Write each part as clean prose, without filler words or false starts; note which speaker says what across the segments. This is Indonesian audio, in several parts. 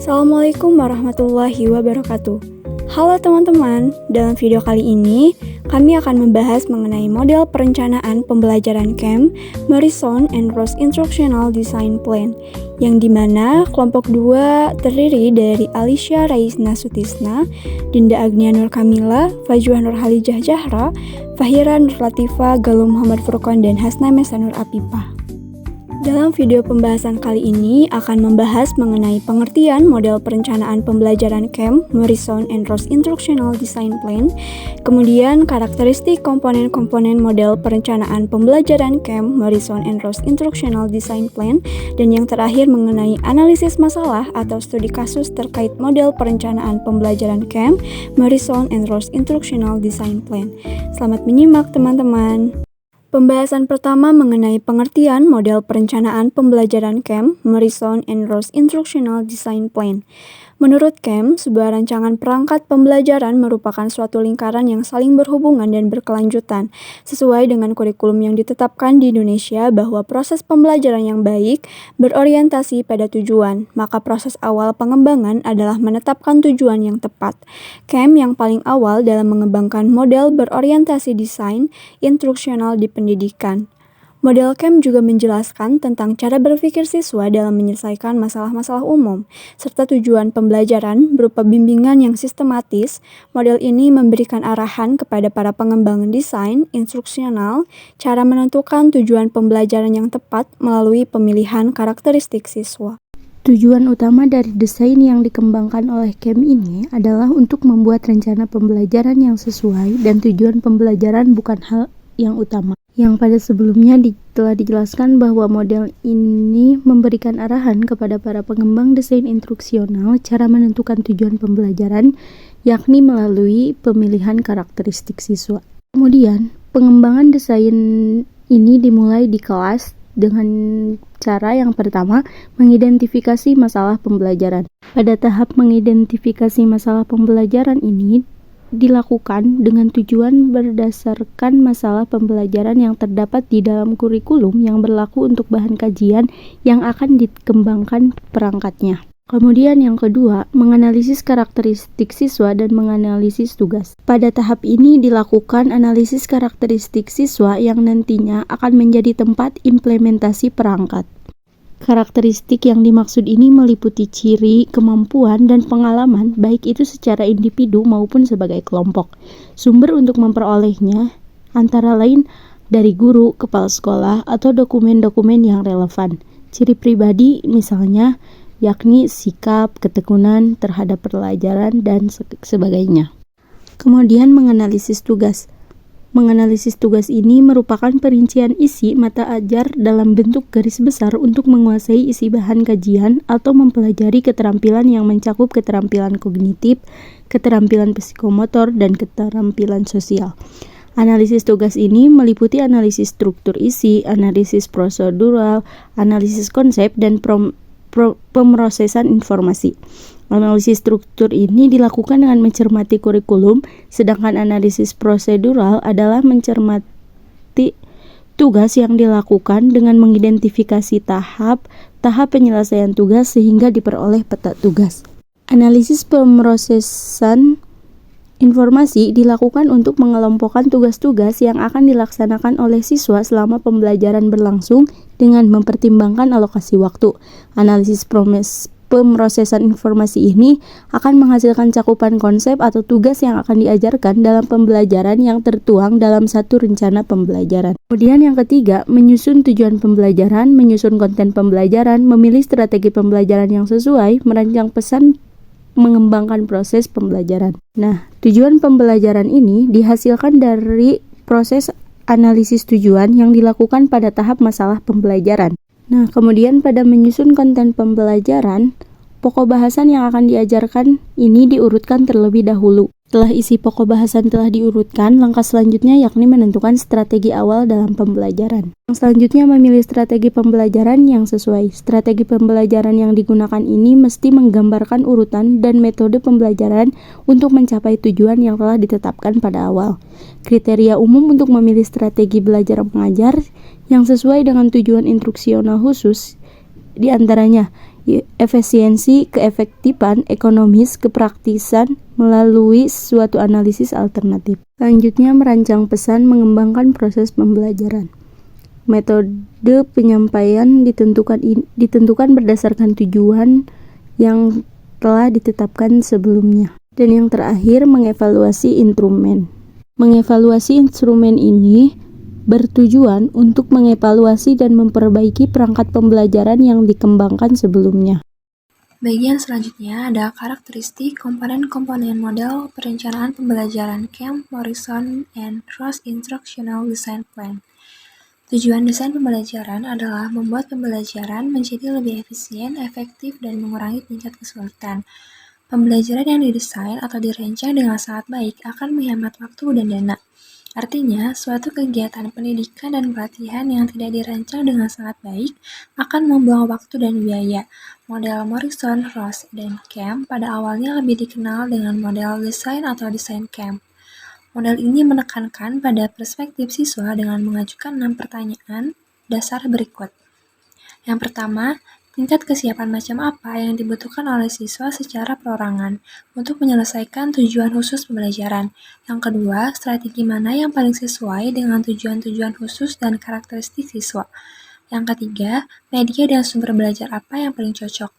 Speaker 1: Assalamualaikum warahmatullahi wabarakatuh. Halo teman-teman, dalam video kali ini kami akan membahas mengenai model perencanaan pembelajaran camp Morrison and Ross Instructional Design Plan, yang dimana kelompok 2 terdiri dari Alicia Raisna Sutisna, Dinda Agnia Nur Kamila, Fajwa Nur Halijah Jahra, Fahira Nur Latifa, Galuh Muhammad Furqan, dan Hasna Mesa Nur Apipah. Dalam video pembahasan kali ini akan membahas mengenai pengertian model perencanaan pembelajaran camp Morrison and Ross Instructional Design Plan, kemudian karakteristik komponen-komponen model perencanaan pembelajaran camp Morrison and Ross Instructional Design Plan, dan yang terakhir mengenai analisis masalah atau studi kasus terkait model perencanaan pembelajaran camp Morrison and Ross Instructional Design Plan. Selamat menyimak teman-teman. Pembahasan pertama mengenai pengertian model perencanaan pembelajaran camp Morrison and Ross Instructional Design Plan. Menurut camp, sebuah rancangan perangkat pembelajaran merupakan suatu lingkaran yang saling berhubungan dan berkelanjutan, sesuai dengan kurikulum yang ditetapkan di Indonesia bahwa proses pembelajaran yang baik berorientasi pada tujuan, maka proses awal pengembangan adalah menetapkan tujuan yang tepat. Camp yang paling awal dalam mengembangkan model berorientasi desain instruksional di pendidikan. Model camp juga menjelaskan tentang cara berpikir siswa dalam menyelesaikan masalah-masalah umum, serta tujuan pembelajaran berupa bimbingan yang sistematis. Model ini memberikan arahan kepada para pengembang desain instruksional, cara menentukan tujuan pembelajaran yang tepat melalui pemilihan karakteristik siswa.
Speaker 2: Tujuan utama dari desain yang dikembangkan oleh camp ini adalah untuk membuat rencana pembelajaran yang sesuai, dan tujuan pembelajaran bukan hal yang utama. Yang pada sebelumnya telah dijelaskan bahwa model ini memberikan arahan kepada para pengembang desain instruksional cara menentukan tujuan pembelajaran, yakni melalui pemilihan karakteristik siswa. Kemudian, pengembangan desain ini dimulai di kelas dengan cara yang pertama, mengidentifikasi masalah pembelajaran. Pada tahap mengidentifikasi masalah pembelajaran ini dilakukan dengan tujuan berdasarkan masalah pembelajaran yang terdapat di dalam kurikulum yang berlaku untuk bahan kajian yang akan dikembangkan perangkatnya. Kemudian yang kedua, menganalisis karakteristik siswa dan menganalisis tugas. Pada tahap ini dilakukan analisis karakteristik siswa yang nantinya akan menjadi tempat implementasi perangkat. Karakteristik yang dimaksud ini meliputi ciri, kemampuan, dan pengalaman, baik itu secara individu maupun sebagai kelompok. Sumber untuk memperolehnya antara lain dari guru, kepala sekolah, atau dokumen-dokumen yang relevan. Ciri pribadi misalnya yakni sikap, ketekunan terhadap pelajaran, dan sebagainya. Kemudian menganalisis tugas. Menganalisis tugas ini merupakan perincian isi mata ajar dalam bentuk garis besar untuk menguasai isi bahan kajian atau mempelajari keterampilan yang mencakup keterampilan kognitif, keterampilan psikomotor, dan keterampilan sosial. Analisis tugas ini meliputi analisis struktur isi, analisis prosedural, analisis konsep, dan pemrosesan informasi. Analisis struktur ini dilakukan dengan mencermati kurikulum, sedangkan analisis prosedural adalah mencermati tugas yang dilakukan dengan mengidentifikasi tahap penyelesaian tugas sehingga diperoleh peta tugas. Analisis pemrosesan informasi dilakukan untuk mengelompokkan tugas-tugas yang akan dilaksanakan oleh siswa selama pembelajaran berlangsung dengan mempertimbangkan alokasi waktu. Analisis pemrosesan informasi ini akan menghasilkan cakupan konsep atau tugas yang akan diajarkan dalam pembelajaran yang tertuang dalam satu rencana pembelajaran. Kemudian yang ketiga, menyusun tujuan pembelajaran, menyusun konten pembelajaran, memilih strategi pembelajaran yang sesuai, merancang pesan, mengembangkan proses pembelajaran. Nah, tujuan pembelajaran ini dihasilkan dari proses analisis tujuan yang dilakukan pada tahap masalah pembelajaran. Nah, kemudian pada menyusun konten pembelajaran, pokok bahasan yang akan diajarkan ini diurutkan terlebih dahulu. Setelah isi pokok bahasan telah diurutkan, langkah selanjutnya yakni menentukan strategi awal dalam pembelajaran. Yang selanjutnya memilih strategi pembelajaran yang sesuai. Strategi pembelajaran yang digunakan ini mesti menggambarkan urutan dan metode pembelajaran untuk mencapai tujuan yang telah ditetapkan pada awal. Kriteria umum untuk memilih strategi belajar mengajar yang sesuai dengan tujuan instruksional khusus di antaranya efisiensi, keefektifan, ekonomis, kepraktisan melalui suatu analisis alternatif. Selanjutnya, merancang pesan, mengembangkan proses pembelajaran. Metode penyampaian ditentukan berdasarkan tujuan yang telah ditetapkan sebelumnya. Dan yang terakhir, mengevaluasi instrumen. Mengevaluasi instrumen ini bertujuan untuk mengevaluasi dan memperbaiki perangkat pembelajaran yang dikembangkan sebelumnya.
Speaker 1: Bagian selanjutnya ada karakteristik komponen-komponen model perencanaan pembelajaran Kemp, Morrison, and Ross Instructional Design Plan. Tujuan desain pembelajaran adalah membuat pembelajaran menjadi lebih efisien, efektif, dan mengurangi tingkat kesulitan. Pembelajaran yang didesain atau dirancang dengan sangat baik akan menghemat waktu dan dana. Artinya, suatu kegiatan pendidikan dan pelatihan yang tidak dirancang dengan sangat baik akan membuang waktu dan biaya. Model Morrison, Ross, dan Kemp pada awalnya lebih dikenal dengan model desain atau desain Kemp. Model ini menekankan pada perspektif siswa dengan mengajukan 6 pertanyaan dasar berikut. Yang pertama, tingkat kesiapan macam apa yang dibutuhkan oleh siswa secara perorangan untuk menyelesaikan tujuan khusus pembelajaran. Yang kedua, strategi mana yang paling sesuai dengan tujuan-tujuan khusus dan karakteristik siswa. Yang ketiga, media dan sumber belajar apa yang paling cocok.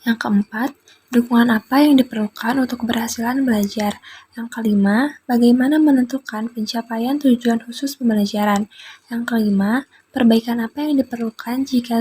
Speaker 1: Yang keempat, dukungan apa yang diperlukan untuk keberhasilan belajar. Yang kelima, bagaimana menentukan pencapaian tujuan khusus pembelajaran. Yang kelima, perbaikan apa yang diperlukan jika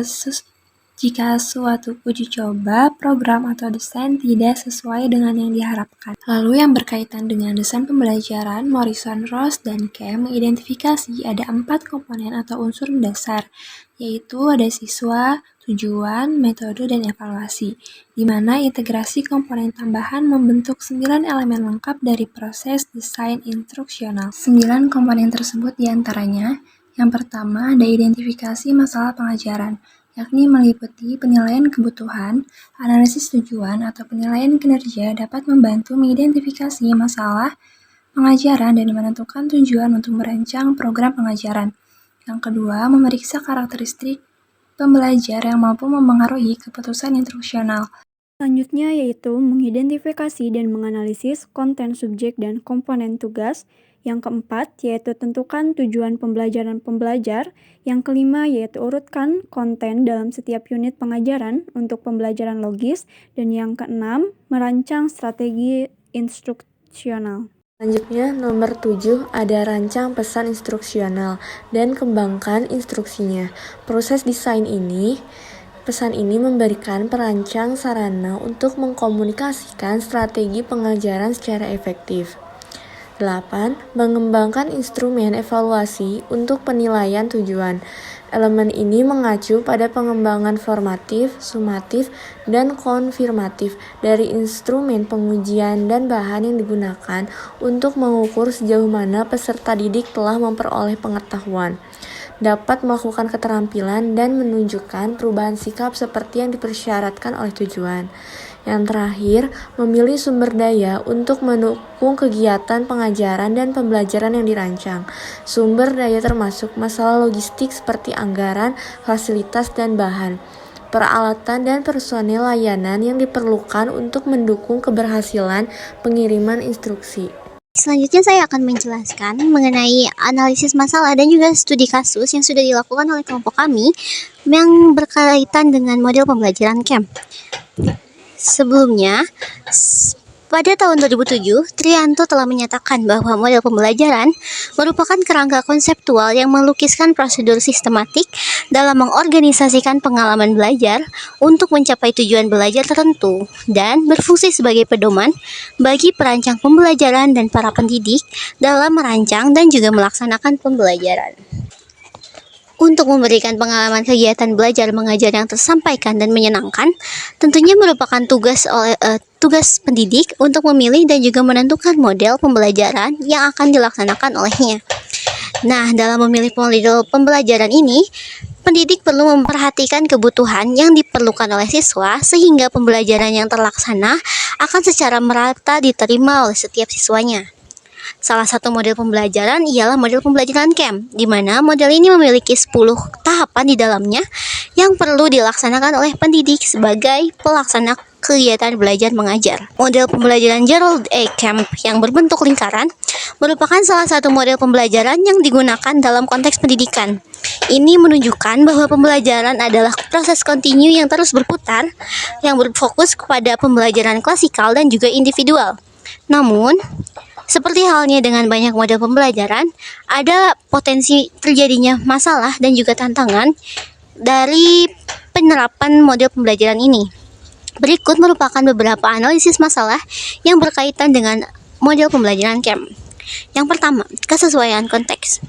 Speaker 1: suatu uji coba, program, atau desain tidak sesuai dengan yang diharapkan. Lalu yang berkaitan dengan desain pembelajaran, Morrison, Ross, dan Kemp mengidentifikasi ada 4 komponen atau unsur mendasar, yaitu ada siswa, tujuan, metode, dan evaluasi, di mana integrasi komponen tambahan membentuk 9 elemen lengkap dari proses desain instruksional. 9 komponen tersebut diantaranya, yang pertama ada identifikasi masalah pengajaran, yakni meliputi penilaian kebutuhan, analisis tujuan, atau penilaian kinerja dapat membantu mengidentifikasi masalah pengajaran dan menentukan tujuan untuk merancang program pengajaran. Yang kedua, memeriksa karakteristik pembelajar yang mampu memengaruhi keputusan instruksional. Selanjutnya yaitu mengidentifikasi dan menganalisis konten subjek dan komponen tugas. Yang keempat yaitu tentukan tujuan pembelajaran pembelajar. Yang kelima yaitu urutkan konten dalam setiap unit pengajaran untuk pembelajaran logis. Dan yang keenam, merancang strategi instruksional.
Speaker 3: Selanjutnya, nomor 7 ada rancang pesan instruksional dan kembangkan instruksinya. Proses desain pesan ini memberikan perancang sarana untuk mengkomunikasikan strategi pengajaran secara efektif. 8. Mengembangkan instrumen evaluasi untuk penilaian tujuan. Elemen ini mengacu pada pengembangan formatif, sumatif, dan konfirmatif dari instrumen pengujian dan bahan yang digunakan untuk mengukur sejauh mana peserta didik telah memperoleh pengetahuan, dapat melakukan keterampilan, dan menunjukkan perubahan sikap seperti yang dipersyaratkan oleh tujuan. Yang terakhir, memilih sumber daya untuk mendukung kegiatan pengajaran dan pembelajaran yang dirancang. Sumber daya termasuk masalah logistik seperti anggaran, fasilitas, dan bahan, peralatan, dan personel layanan yang diperlukan untuk mendukung keberhasilan pengiriman instruksi.
Speaker 4: Selanjutnya saya akan menjelaskan mengenai analisis masalah dan juga studi kasus yang sudah dilakukan oleh kelompok kami yang berkaitan dengan model pembelajaran Kemp. Sebelumnya, pada tahun 2007, Trianto telah menyatakan bahwa model pembelajaran merupakan kerangka konseptual yang melukiskan prosedur sistematik dalam mengorganisasikan pengalaman belajar untuk mencapai tujuan belajar tertentu dan berfungsi sebagai pedoman bagi perancang pembelajaran dan para pendidik dalam merancang dan juga melaksanakan pembelajaran. Untuk memberikan pengalaman kegiatan belajar mengajar yang tersampaikan dan menyenangkan, tentunya merupakan tugas pendidik untuk memilih dan juga menentukan model pembelajaran yang akan dilaksanakan olehnya. Nah, dalam memilih model pembelajaran ini, pendidik perlu memperhatikan kebutuhan yang diperlukan oleh siswa sehingga pembelajaran yang terlaksana akan secara merata diterima oleh setiap siswanya. Salah satu model pembelajaran ialah model pembelajaran Kemp, di mana model ini memiliki 10 tahapan di dalamnya yang perlu dilaksanakan oleh pendidik sebagai pelaksana kegiatan belajar mengajar. Model pembelajaran Gerald A. Kemp yang berbentuk lingkaran merupakan salah satu model pembelajaran yang digunakan dalam konteks pendidikan. Ini menunjukkan bahwa pembelajaran adalah proses kontinu yang terus berputar, yang berfokus kepada pembelajaran klasikal dan juga individual. Namun, seperti halnya dengan banyak model pembelajaran, ada potensi terjadinya masalah dan juga tantangan dari penerapan model pembelajaran ini. Berikut merupakan beberapa analisis masalah yang berkaitan dengan model pembelajaran Kemp. Yang pertama, kesesuaian konteks.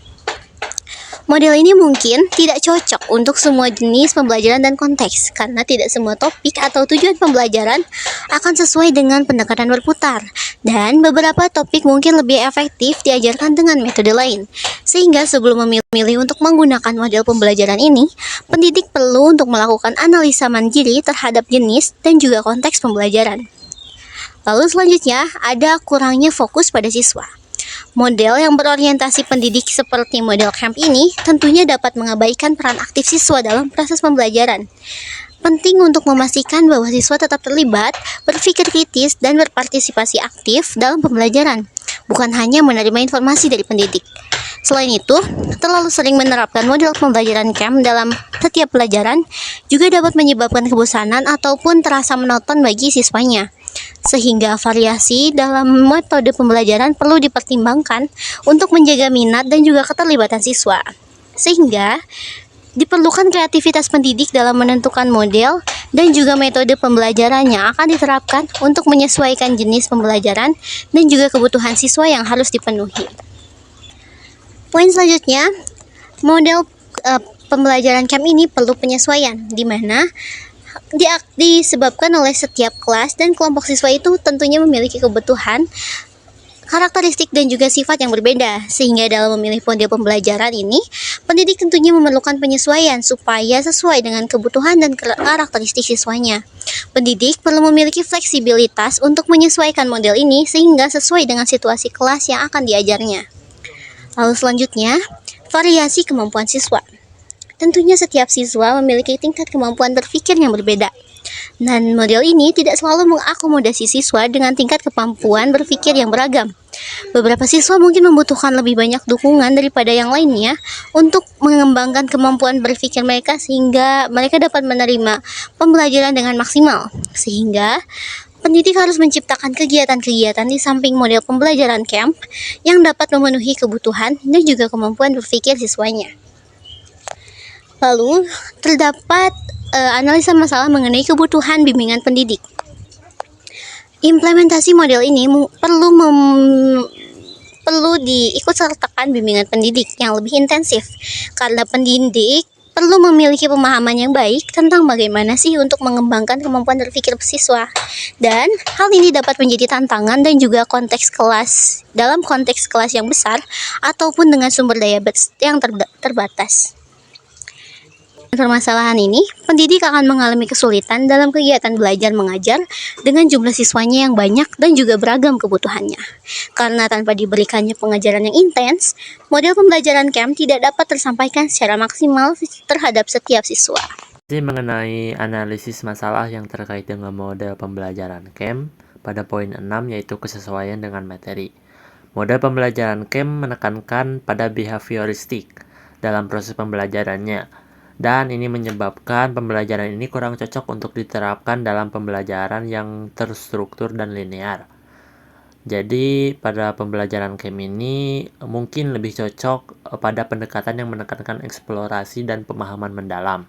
Speaker 4: Model ini mungkin tidak cocok untuk semua jenis pembelajaran dan konteks, karena tidak semua topik atau tujuan pembelajaran akan sesuai dengan pendekatan berputar, dan beberapa topik mungkin lebih efektif diajarkan dengan metode lain. Sehingga sebelum memilih untuk menggunakan model pembelajaran ini, pendidik perlu untuk melakukan analisa mandiri terhadap jenis dan juga konteks pembelajaran. Lalu selanjutnya, ada kurangnya fokus pada siswa. Model yang berorientasi pendidik seperti model Kemp ini tentunya dapat mengabaikan peran aktif siswa dalam proses pembelajaran. Penting untuk memastikan bahwa siswa tetap terlibat, berpikir kritis, dan berpartisipasi aktif dalam pembelajaran, bukan hanya menerima informasi dari pendidik. Selain itu, terlalu sering menerapkan model pembelajaran Kemp dalam setiap pelajaran juga dapat menyebabkan kebosanan ataupun terasa monoton bagi siswanya. Sehingga variasi dalam metode pembelajaran perlu dipertimbangkan untuk menjaga minat dan juga keterlibatan siswa. Sehingga diperlukan kreativitas pendidik dalam menentukan model dan juga metode pembelajaran yang akan diterapkan untuk menyesuaikan jenis pembelajaran dan juga kebutuhan siswa yang harus dipenuhi. Poin selanjutnya, model pembelajaran Kemp ini perlu penyesuaian, di mana disebabkan oleh setiap kelas dan kelompok siswa itu tentunya memiliki kebutuhan, karakteristik dan juga sifat yang berbeda, sehingga dalam memilih model pembelajaran ini, pendidik tentunya memerlukan penyesuaian supaya sesuai dengan kebutuhan dan karakteristik siswanya. Pendidik perlu memiliki fleksibilitas untuk menyesuaikan model ini sehingga sesuai dengan situasi kelas yang akan diajarnya. Lalu selanjutnya, variasi kemampuan siswa. Tentunya setiap siswa memiliki tingkat kemampuan berpikir yang berbeda. Dan model ini tidak selalu mengakomodasi siswa dengan tingkat kemampuan berpikir yang beragam. Beberapa siswa mungkin membutuhkan lebih banyak dukungan daripada yang lainnya untuk mengembangkan kemampuan berpikir mereka sehingga mereka dapat menerima pembelajaran dengan maksimal. Sehingga pendidik harus menciptakan kegiatan-kegiatan di samping model pembelajaran Kemp yang dapat memenuhi kebutuhan dan juga kemampuan berpikir siswanya. Lalu, terdapat analisa masalah mengenai kebutuhan bimbingan pendidik. Implementasi model ini perlu diikutsertakan bimbingan pendidik yang lebih intensif, karena pendidik perlu memiliki pemahaman yang baik tentang bagaimana sih untuk mengembangkan kemampuan berpikir siswa. Dan hal ini dapat menjadi tantangan dan juga dalam konteks kelas yang besar ataupun dengan sumber daya yang terbatas. Permasalahan ini, pendidik akan mengalami kesulitan dalam kegiatan belajar mengajar dengan jumlah siswanya yang banyak dan juga beragam kebutuhannya. Karena tanpa diberikannya pengajaran yang intens, model pembelajaran Kemp tidak dapat tersampaikan secara maksimal terhadap setiap siswa.
Speaker 5: Mengenai analisis masalah yang terkait dengan model pembelajaran Kemp pada poin 6 yaitu kesesuaian dengan materi. Model pembelajaran Kemp menekankan pada behavioristik dalam proses pembelajarannya. Dan ini menyebabkan pembelajaran ini kurang cocok untuk diterapkan dalam pembelajaran yang terstruktur dan linear. Jadi pada pembelajaran Kemp ini mungkin lebih cocok pada pendekatan yang menekankan eksplorasi dan pemahaman mendalam.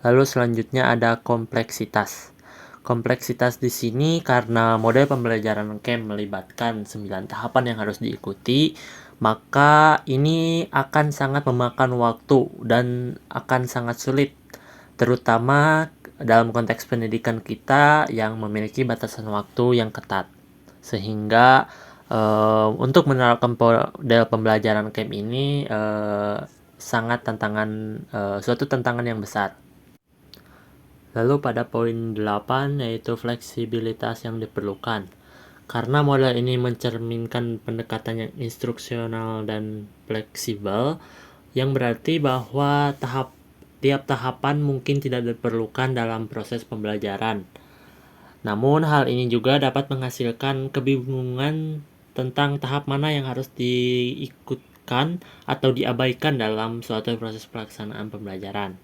Speaker 5: Lalu selanjutnya ada kompleksitas. Kompleksitas di sini karena model pembelajaran Kemp melibatkan 9 tahapan yang harus diikuti, maka ini akan sangat memakan waktu dan akan sangat sulit, terutama dalam konteks pendidikan kita yang memiliki batasan waktu yang ketat. Sehingga untuk menerapkan model pembelajaran Kemp ini sangat suatu tantangan yang besar. Lalu pada poin 8 yaitu fleksibilitas yang diperlukan. Karena model ini mencerminkan pendekatan yang instruksional dan fleksibel, yang berarti bahwa setiap tahapan mungkin tidak diperlukan dalam proses pembelajaran. Namun hal ini juga dapat menghasilkan kebingungan tentang tahap mana yang harus diikutkan atau diabaikan dalam suatu proses pelaksanaan pembelajaran.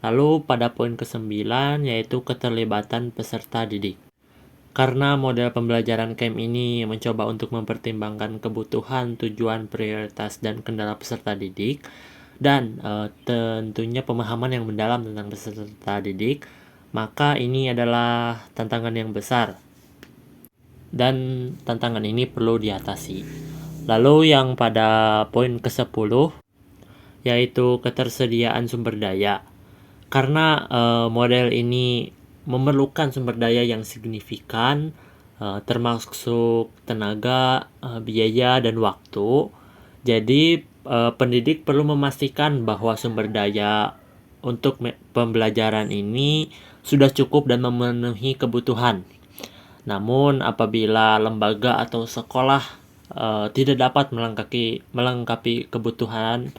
Speaker 5: Lalu pada poin ke-9 yaitu keterlibatan peserta didik. Karena model pembelajaran CAM ini mencoba untuk mempertimbangkan kebutuhan, tujuan, prioritas, dan kendala peserta didik, dan tentunya pemahaman yang mendalam tentang peserta didik, maka ini adalah tantangan yang besar. Dan tantangan ini perlu diatasi. Lalu yang pada poin ke-10, yaitu ketersediaan sumber daya. Karena model ini memerlukan sumber daya yang signifikan, termasuk tenaga, biaya, dan waktu. Jadi, pendidik perlu memastikan bahwa sumber daya untuk pembelajaran ini sudah cukup dan memenuhi kebutuhan. Namun, apabila lembaga atau sekolah tidak dapat melengkapi kebutuhan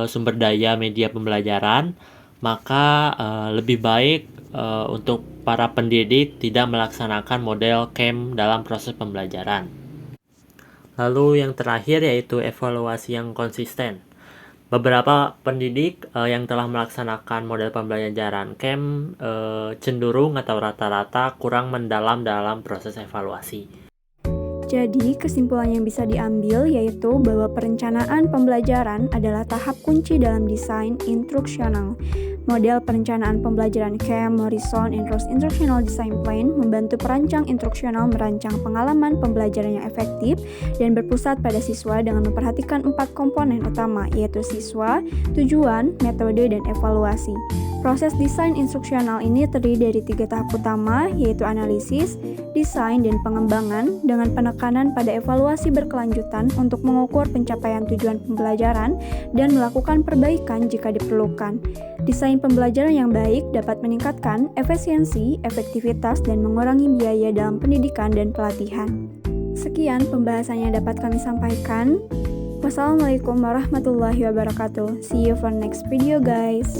Speaker 5: sumber daya media pembelajaran, maka lebih baik untuk para pendidik tidak melaksanakan model CAM dalam proses pembelajaran. Lalu yang terakhir yaitu evaluasi yang konsisten. Beberapa pendidik yang telah melaksanakan model pembelajaran CAM cenderung atau rata-rata kurang mendalam dalam proses evaluasi.
Speaker 1: Jadi, kesimpulan yang bisa diambil yaitu bahwa perencanaan pembelajaran adalah tahap kunci dalam desain instruksional. Model perencanaan pembelajaran CAM, Morrison, and Ross Instructional Design Plan membantu perancang instruksional merancang pengalaman pembelajaran yang efektif dan berpusat pada siswa dengan memperhatikan 4 komponen utama, yaitu siswa, tujuan, metode, dan evaluasi. Proses desain instruksional ini terdiri dari 3 tahap utama, yaitu analisis, desain, dan pengembangan dengan penekanan pada evaluasi berkelanjutan untuk mengukur pencapaian tujuan pembelajaran dan melakukan perbaikan jika diperlukan. Desain pembelajaran yang baik dapat meningkatkan efisiensi, efektivitas, dan mengurangi biaya dalam pendidikan dan pelatihan. Sekian pembahasan yang dapat kami sampaikan. Wassalamualaikum warahmatullahi wabarakatuh. See you for next video, guys.